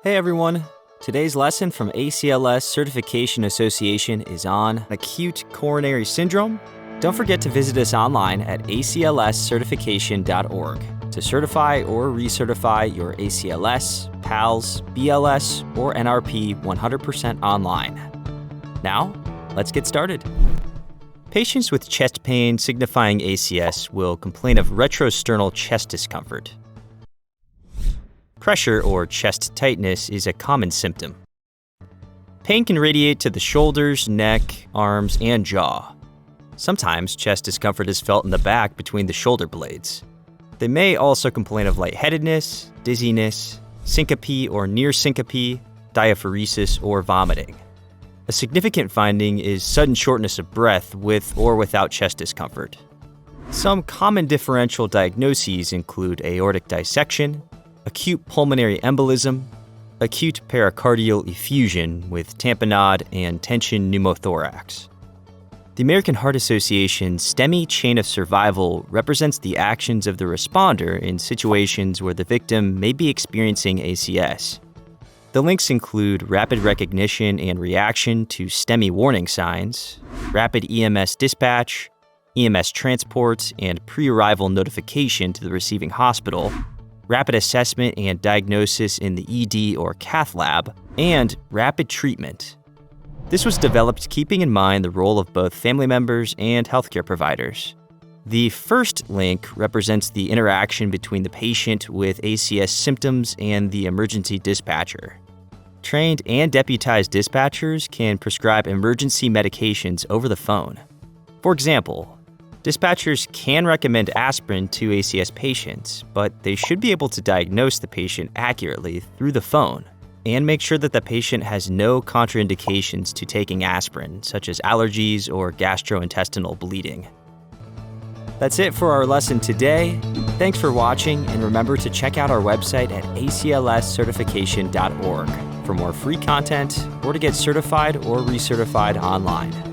Hey everyone! Today's lesson from ACLS Certification Association is on Acute Coronary Syndrome. Don't forget to visit us online at aclscertification.org to certify or recertify your ACLS, PALS, BLS, or NRP 100% online. Now, let's get started. Patients with chest pain signifying ACS will complain of retrosternal chest discomfort. Pressure or chest tightness is a common symptom. Pain can radiate to the shoulders, neck, arms, and jaw. Sometimes chest discomfort is felt in the back between the shoulder blades. They may also complain of lightheadedness, dizziness, syncope or near-syncope, diaphoresis, or vomiting. A significant finding is sudden shortness of breath with or without chest discomfort. Some common differential diagnoses include aortic dissection, acute pulmonary embolism, acute pericardial effusion with tamponade and tension pneumothorax. The American Heart Association's STEMI chain of survival represents the actions of the responder in situations where the victim may be experiencing ACS. The links include rapid recognition and reaction to STEMI warning signs, rapid EMS dispatch, EMS transport and pre-arrival notification to the receiving hospital, rapid assessment and diagnosis in the ED or cath lab, and rapid treatment. This was developed keeping in mind the role of both family members and healthcare providers. The first link represents the interaction between the patient with ACS symptoms and the emergency dispatcher. Trained and deputized dispatchers can prescribe emergency medications over the phone. For example, dispatchers can recommend aspirin to ACS patients, but they should be able to diagnose the patient accurately through the phone and make sure that the patient has no contraindications to taking aspirin, such as allergies or gastrointestinal bleeding. That's it for our lesson today. Thanks for watching, and remember to check out our website at aclscertification.org for more free content or to get certified or recertified online.